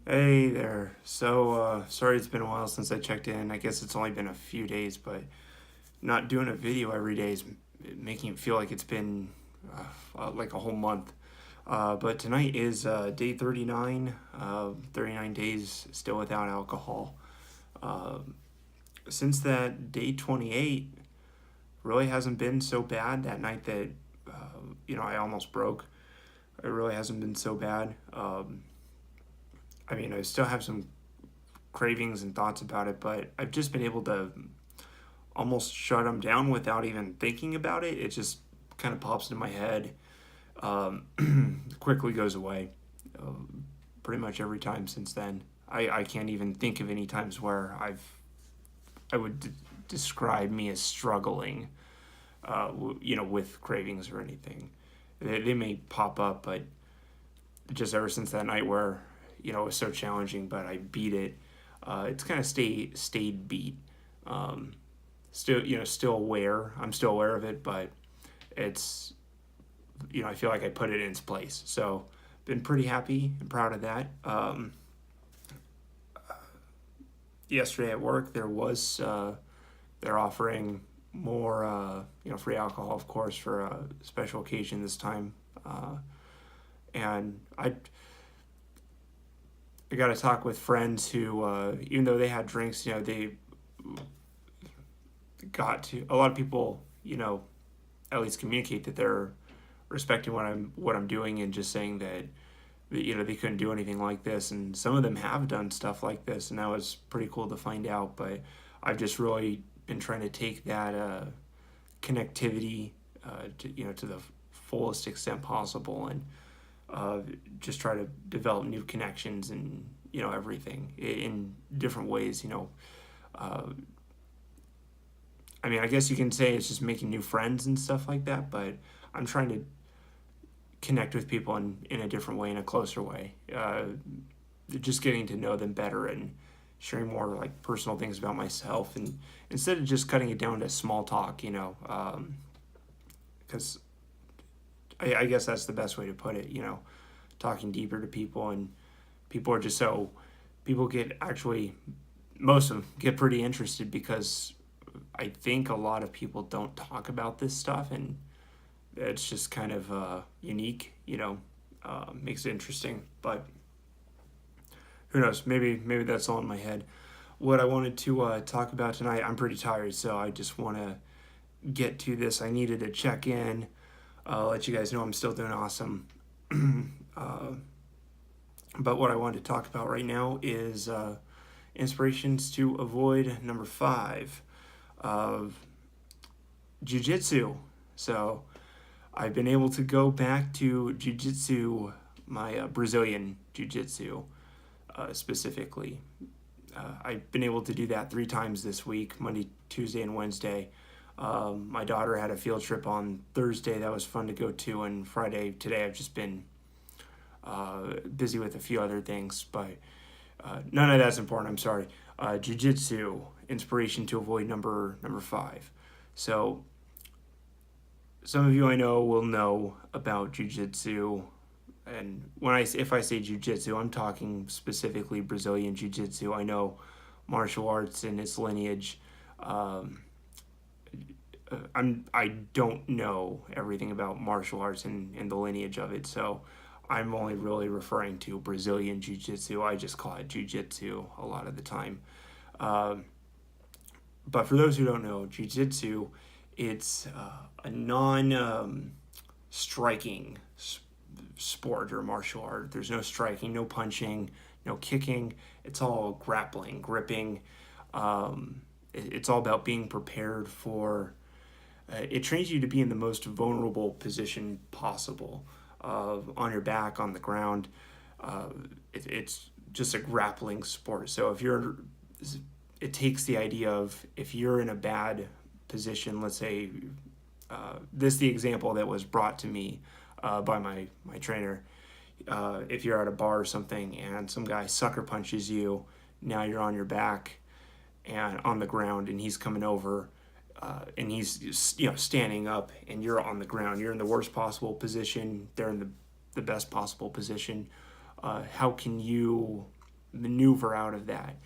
Hey there. Sorry it's been a while since I checked in. I guess it's only been a few days, but not doing a video every day is making it feel like it's been like a whole month. But tonight is day 39, 39 days still without alcohol. Uh, since that day 28 really hasn't been so bad. That night that, I almost broke, it really hasn't been so bad. I mean, I still have some cravings and thoughts about it, but I've just been able to almost shut them down without even thinking about it. It just kind of pops into my head, quickly goes away. Pretty much every time since then, I can't even think of any times where I would describe me as struggling, with cravings or anything. They may pop up, but just ever since that night where it was so challenging, but I beat it. It's kind of stayed beat. Um, still aware. I'm still aware of it, but it's I feel like I put it in its place. So been pretty happy and proud of that. Yesterday at work, they're offering more free alcohol, of course, for a special occasion this time. And I got to talk with friends who, even though they had drinks, they got to. A lot of people, at least communicate that they're respecting what I'm doing and just saying that they couldn't do anything like this, and some of them have done stuff like this, and that was pretty cool to find out. But I've just really been trying to take that connectivity to the fullest extent possible, and just try to develop new connections and everything in different ways. Uh, I mean, I guess you can say it's just making new friends and stuff like that, but I'm trying to connect with people in a different way, in a closer way. Just getting to know them better and sharing more like personal things about myself, and instead of just cutting it down to small talk, because I guess that's the best way to put it. Talking deeper to people, and people are just so people get actually most of them get pretty interested because I think a lot of people don't talk about this stuff, and it's just kind of unique, makes it interesting. But who knows? Maybe that's all in my head. What I wanted to talk about tonight, I'm pretty tired, so I just want to get to this. I needed to check in, let you guys know I'm still doing awesome. uh, but what I wanted to talk about right now is inspirations to avoid number 5 of jujitsu. So I've been able to go back to jujitsu, my Brazilian jujitsu specifically. I've been able to do that 3 times this week: Monday, Tuesday, and Wednesday. My daughter had a field trip on Thursday that was fun to go to, and Friday today I've just been busy with a few other things, but none of that's important. I'm sorry. Jiu-jitsu, inspiration to avoid number 5. So some of you I know will know about jiu-jitsu, and if I say jiu-jitsu, I'm talking specifically Brazilian jiu-jitsu. I know martial arts and its lineage. Um, I don't know everything about martial arts and the lineage of it, so I'm only really referring to Brazilian jiu-jitsu. I just call it jiu-jitsu a lot of the time. Um, but for those who don't know, jiu-jitsu, it's a non striking sport or martial art. There's no striking, no punching, no kicking. It's all grappling, gripping. It's all about being prepared for. It trains you to be in the most vulnerable position possible, on your back, on the ground. Uh, it's just a grappling sport. So it takes the idea of if you're in a bad position, let's say, this is the example that was brought to me by my trainer. If you're at a bar or something and some guy sucker punches you, now you're on your back and on the ground, and he's coming over, and he's standing up, and you're on the ground. You're in the worst possible position. They're in the best possible position. How can you? maneuver out of that.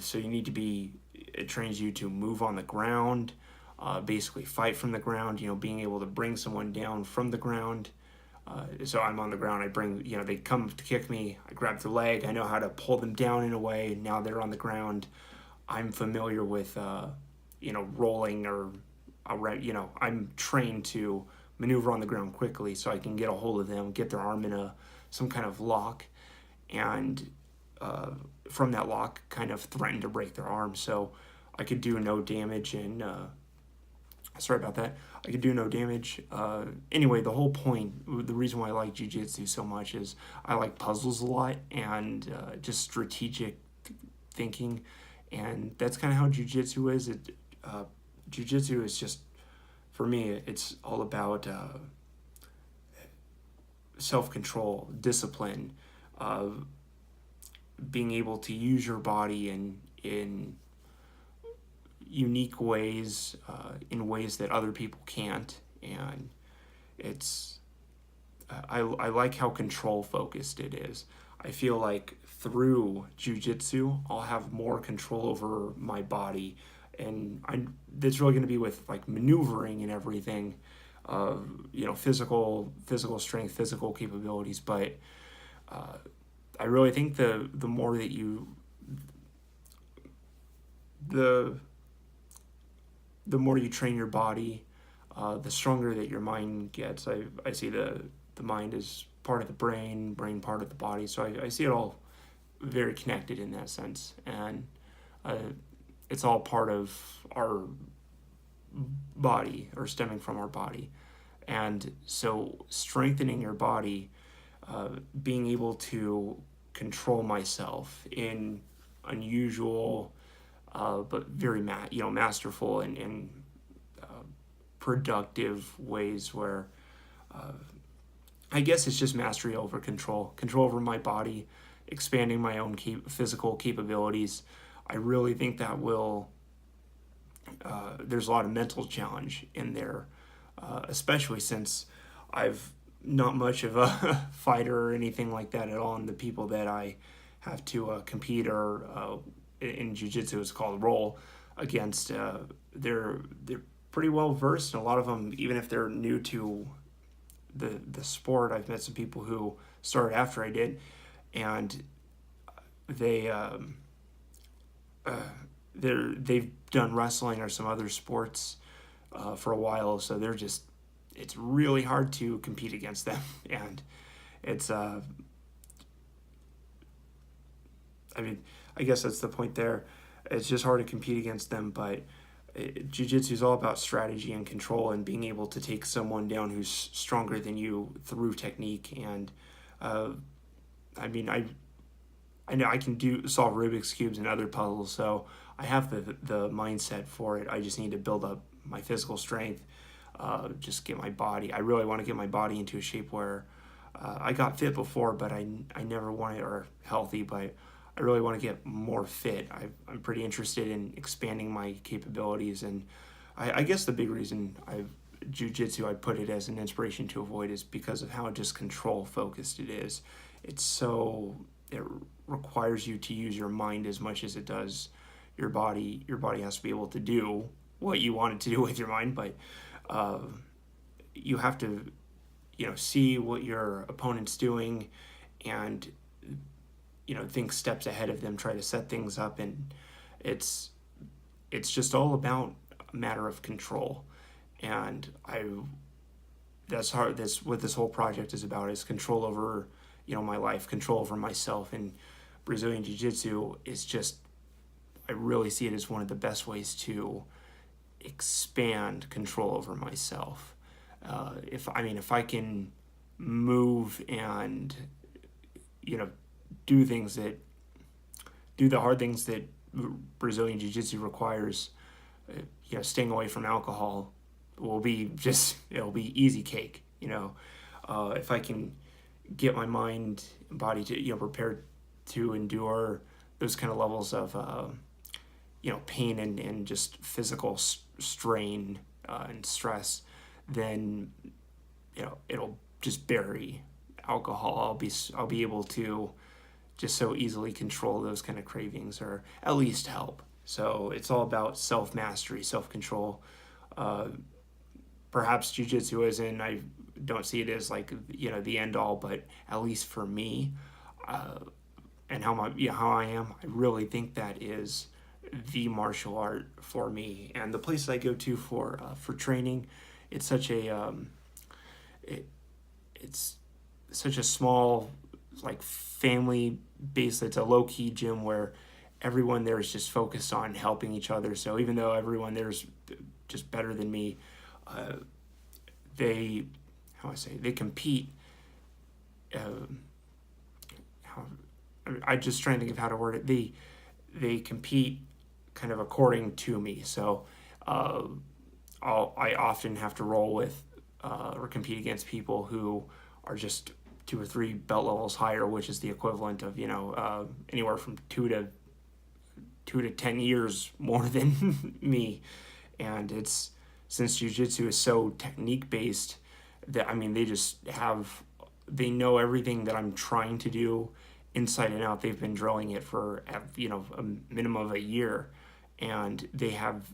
So you need to be, it trains you to move on the ground, basically fight from the ground, being able to bring someone down from the ground. So I'm on the ground, I bring, they come to kick me, I grab the leg, I know how to pull them down in a way. Now they're on the ground. I'm familiar with, rolling or, I'm trained to maneuver on the ground quickly so I can get a hold of them, get their arm in some kind of lock, and from that lock kind of threaten to break their arm. So I could do no damage, and sorry about that. I could do no damage. Anyway, the whole point, the reason why I like jiu-jitsu so much is I like puzzles a lot, and just strategic thinking, and that's kind of how jiu-jitsu is. Jiu-jitsu is just, for me, it's all about self-control, discipline, being able to use your body in unique ways, in ways that other people can't. And it's, I like how control focused it is. I feel like through jiu-jitsu, I'll have more control over my body, and that's really going to be with like maneuvering and everything, physical strength, physical capabilities. But I really think the more that the more you train your body, the stronger that your mind gets. I see the mind is part of the brain part of the body. So I see it all very connected in that sense. And it's all part of our body, or stemming from our body. And so strengthening your body, being able to control myself in unusual, but very masterful and productive ways, where I guess it's just mastery over control over my body, expanding my own physical capabilities. I really think that will, there's a lot of mental challenge in there, especially since I've not much of a fighter or anything like that at all. And the people that I have to compete, or in jiu-jitsu it's called roll against, they're pretty well versed, and a lot of them, even if they're new to the sport, I've met some people who started after I did, and they've done wrestling or some other sports for a while, so it's really hard to compete against them. And it's I guess that's the point there. It's just hard to compete against them. But jiu-jitsu is all about strategy and control, and being able to take someone down who's stronger than you through technique. And I know I can solve Rubik's cubes and other puzzles, so I have the mindset for it. I just need to build up my physical strength, just get my body. I really want to get my body into a shape where I got fit before, but I never wanted, or healthy, but I really want to get more fit. I'm pretty interested in expanding my capabilities, and I guess the big reason jiu-jitsu, I put it as an inspiration to avoid, is because of how just control focused it is. It requires you to use your mind as much as it does your body. Your body has to be able to do what you want it to do with your mind, but you have to, see what your opponent's doing, and think steps ahead of them, try to set things up, and it's just all about a matter of control. And that's hard. That's what this whole project is about, is control over, my life, control over myself. And Brazilian Jiu-Jitsu is just, I really see it as one of the best ways to expand control over myself. If I can move and, do the hard things that Brazilian Jiu-Jitsu requires, staying away from alcohol it'll be easy cake. If I can get my mind and body to, prepared to endure those kind of levels of, pain and just physical strain and stress, then, it'll just bury alcohol. I'll be able to just so easily control those kind of cravings, or at least help. So it's all about self mastery, self control. Uh, Perhaps jujitsu isn't. I don't see it as like the end all, but at least for me, uh, and how I am, I really think that is the martial art for me. And the places I go to for training, it's such a it, it's such a small, like, family base. It's a low key gym where everyone there is just focused on helping each other. So even though everyone there's just better than me, uh, they they compete. Uh, how, I just trying to think of how to word it. They compete kind of according to me. So uh, I often have to roll with or compete against people who are just 2 or 3 belt levels higher, which is the equivalent of anywhere from 2 to 10 years more than me. And it's since jujitsu is so technique based, that they know everything that I'm trying to do inside and out. They've been drilling it for a minimum of a year, and they have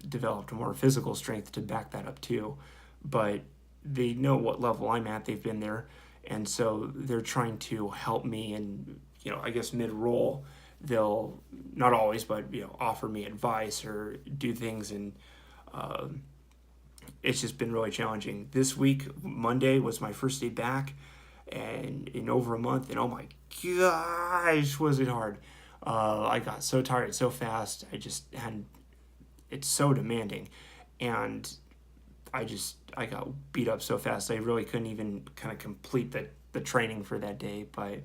developed more physical strength to back that up too. But they know what level I'm at. They've been there, and so they're trying to help me. And I guess mid roll, they'll not always, but offer me advice or do things. And uh, it's just been really challenging. This week, Monday was my first day back, and in over a month, and oh my gosh, was it hard. I got so tired so fast. It's so demanding, and I got beat up so fast. I really couldn't even kind of complete the training for that day. But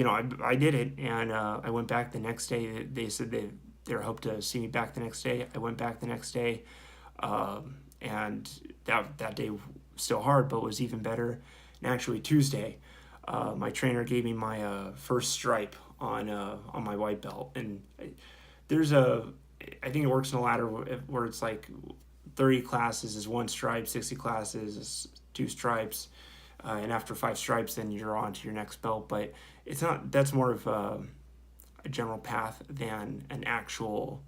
I did it, and I went back the next day. They said they hoped to see me back the next day. I went back the next day, and that day was still hard, but was even better. And actually Tuesday, my trainer gave me my first stripe on my white belt. And there's I think it works in a ladder where it's like 30 classes is 1 stripe, 60 classes is 2 stripes, and after 5 stripes, then you're on to your next belt. But it's not. That's more of a general path than an actual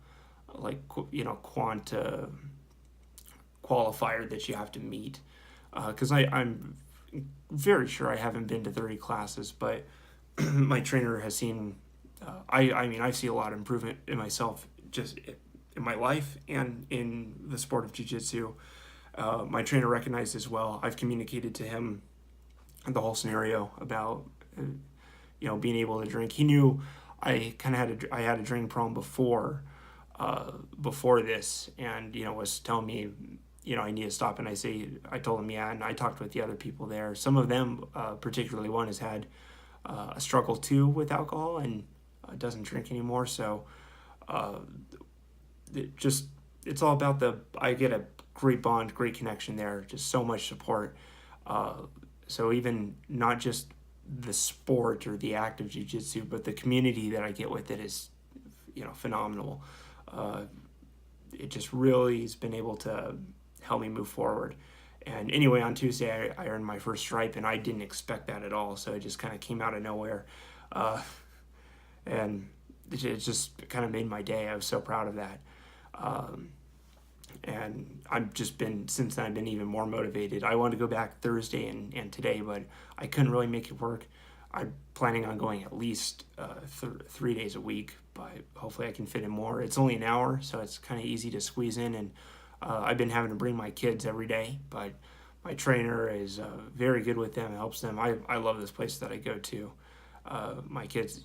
qualifier that you have to meet. Because I'm very sure I haven't been to 30 classes, but my trainer has seen. I see a lot of improvement in myself, just in my life and in the sport of jiu-jitsu. My trainer recognized as well. I've communicated to him the whole scenario about being able to drink. He knew I kind of had a drinking problem before this, and was telling me I need to stop. And I told him, yeah. And I talked with the other people there. Some of them, particularly one, has had a struggle too with alcohol and doesn't drink anymore. So it's all about I get a great bond, great connection there, just so much support. So even not just the sport or the act of jiu-jitsu, but the community that I get with it is phenomenal. It just really has been able to help me move forward. And anyway, on Tuesday, I earned my first stripe, and I didn't expect that at all. So it just kind of came out of nowhere. And it just kind of made my day. I was so proud of that. And since then, I've been even more motivated. I wanted to go back Thursday and today, but I couldn't really make it work. I'm planning on going at least 3 days a week, but hopefully I can fit in more. It's only an hour, so it's kind of easy to squeeze in. And I've been having to bring my kids every day, but my trainer is very good with them, helps them. I love this place that I go to. My kids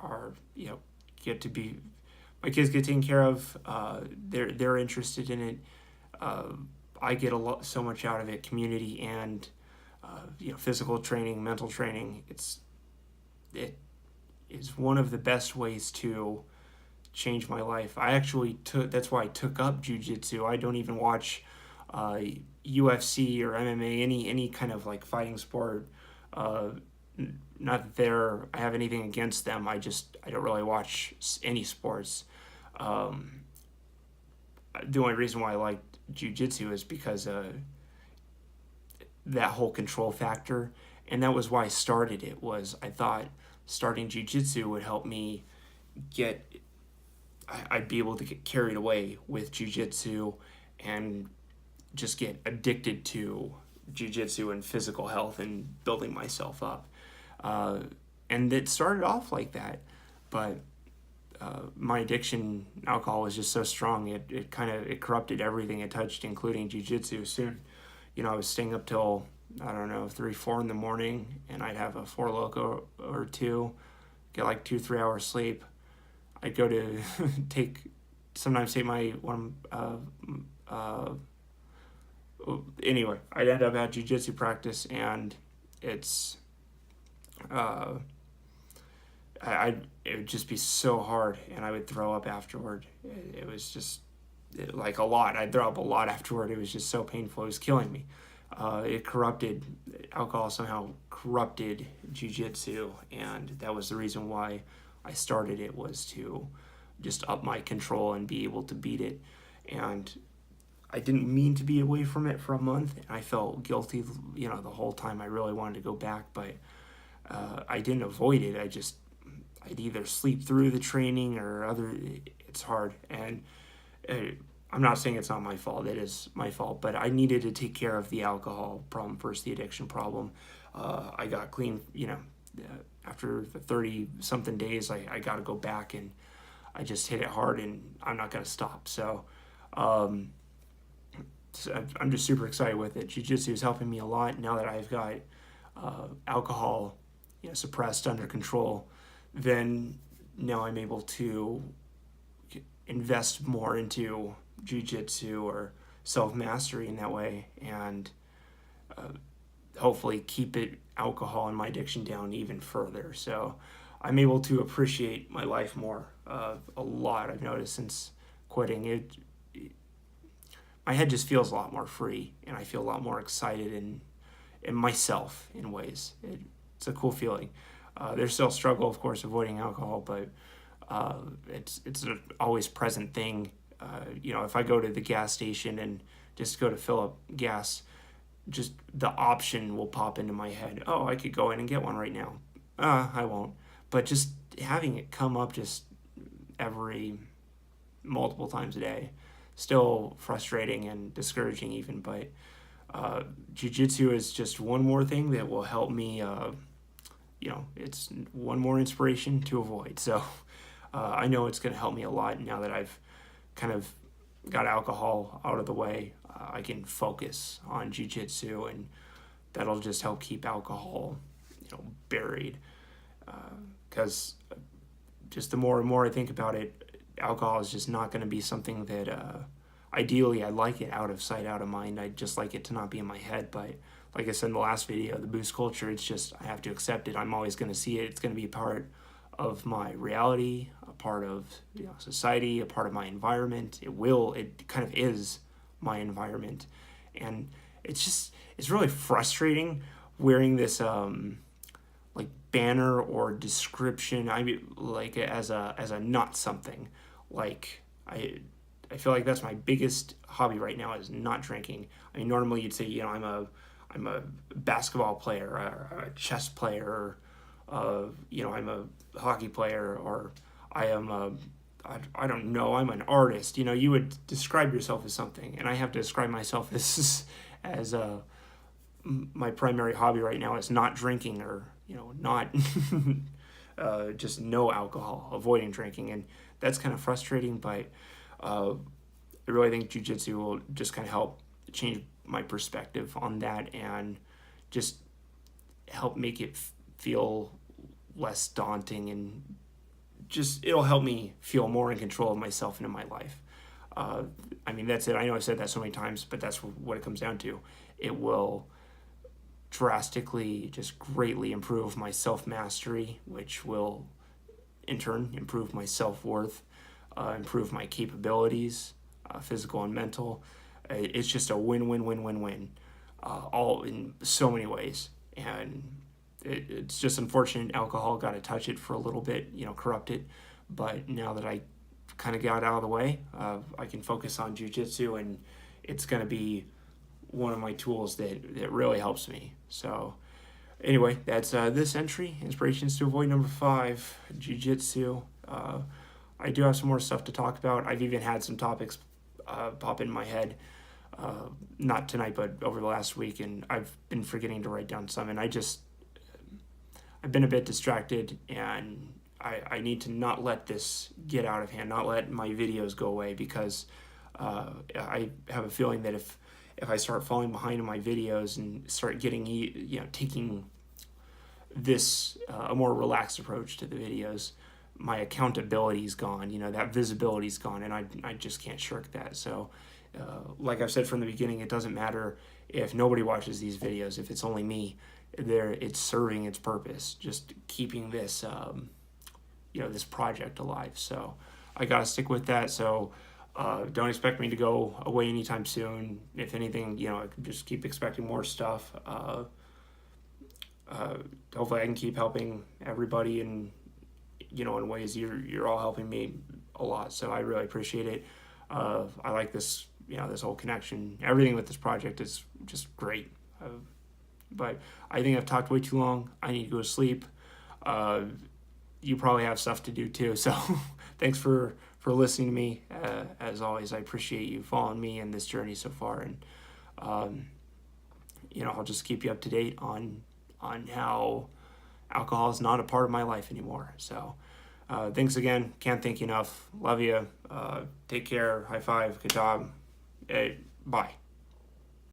are, my kids get taken care of. They're interested in it. I get so much out of it, community and physical training, mental training. It is one of the best ways to change my life. That's why I took up jiu-jitsu. I don't even watch UFC or MMA, any kind of like fighting sport. Not that I have anything against them. I don't really watch any sports. The only reason why I liked jiu-jitsu is because that whole control factor, and that was why I started it. Was I thought starting jiu-jitsu would help me get, I'd be able to get carried away with jiu-jitsu and just get addicted to jiu-jitsu and physical health and building myself up. Uh, and it started off like that, but my addiction alcohol was just so strong. It corrupted everything it touched, including jiu-jitsu. Soon, I was staying up till, I don't know, 3, 4 in the morning, and I'd have a Four Loko or two, get like 2, 3 hours sleep. I'd go to sometimes take my one. Anyway, I'd end up at jiu-jitsu practice, and it's, it would just be so hard, and I would throw up afterward. It was just like a lot. I'd throw up a lot afterward. It was just so painful. It was killing me. Alcohol somehow corrupted jiu-jitsu, and that was the reason why I started it, was to just up my control and be able to beat it. And I didn't mean to be away from it for a month, and I felt guilty, the whole time. I really wanted to go back, but I didn't avoid it. I'd either sleep through the training or it's hard. And I'm not saying it's not my fault. It is my fault, but I needed to take care of the alcohol problem first, the addiction problem. I got clean, after the 30 something days, I got to go back, and I just hit it hard, and I'm not going to stop. So I'm just super excited with it. Jiu-jitsu is helping me a lot now that I've got alcohol suppressed, under control. Then now I'm able to invest more into jiu-jitsu or self-mastery in that way, and hopefully keep alcohol and my addiction down even further. So I'm able to appreciate my life more, a lot. I've noticed since quitting it. My head just feels a lot more free, and I feel a lot more excited in myself in ways. It's a cool feeling. There's still a struggle, of course, avoiding alcohol, but it's an always present thing. If I go to the gas station and just go to fill up gas, just the option will pop into my head. Oh, I could go in and get one right now. I won't. But just having it come up just every multiple times a day, still frustrating and discouraging even, but jiu-jitsu is just one more thing that will help me, it's one more inspiration to avoid. So I know it's going to help me a lot now that I've kind of got alcohol out of the way. I can focus on jiu-jitsu, and that'll just help keep alcohol, buried. Because just the more and more I think about it, alcohol is just not going to be something that ideally I'd like it out of sight, out of mind. I'd just like it to not be in my head. But like I said in the last video, the boost culture, it's just, I have to accept it. I'm always going to see it. It's going to be a part of my reality, a part of society, a part of my environment. It kind of is my environment. And it's really frustrating wearing this like banner or description, like as a not something. Like I feel like that's my biggest hobby right now, is not drinking. I mean, normally you'd say, I'm a basketball player, or a chess player, or I'm a hockey player, or I am I don't know, I'm an artist. You would describe yourself as something, and I have to describe myself as my primary hobby right now is not drinking, or not just no alcohol, avoiding drinking, and that's kind of frustrating. But I really think jiu-jitsu will just kind of help change my perspective on that, and just help make it feel less daunting, and just it'll help me feel more in control of myself and in my life. That's it. I know I've said that so many times, but that's what it comes down to. It will drastically, just greatly improve my self-mastery, which will in turn improve my self-worth, improve my capabilities, physical and mental. It's just a win-win-win-win-win, all in so many ways. And it's just unfortunate alcohol got to touch it for a little bit, corrupt it. But now that I kind of got out of the way, I can focus on jiu-jitsu, and it's going to be one of my tools that really helps me. So Anyway, that's this entry. Inspirations to avoid number 5, jiu-jitsu. I do have some more stuff to talk about. I've even had some topics pop in my head, not tonight, but over the last week, and I've been forgetting to write down some, and I've been a bit distracted, and I need to not let this get out of hand, not let my videos go away, because I have a feeling that if I start falling behind in my videos and start getting, taking this a more relaxed approach to the videos, my accountability is gone. That visibility is gone, and I just can't shirk that. So, like I've said from the beginning, it doesn't matter if nobody watches these videos. If it's only me, it's serving its purpose, just keeping this this project alive. So I gotta stick with that. So don't expect me to go away anytime soon. If anything, I can just keep expecting more stuff. Hopefully I can keep helping everybody, and in ways you're all helping me a lot. So I really appreciate it. I like this, this whole connection. Everything with this project is just great. But I think I've talked way too long. I need to go to sleep. You probably have stuff to do too. So thanks for listening to me. As always, I appreciate you following me in this journey so far. And, I'll just keep you up to date on how alcohol is not a part of my life anymore. So thanks again. Can't thank you enough. Love you. Take care. High five. Good job. Bye.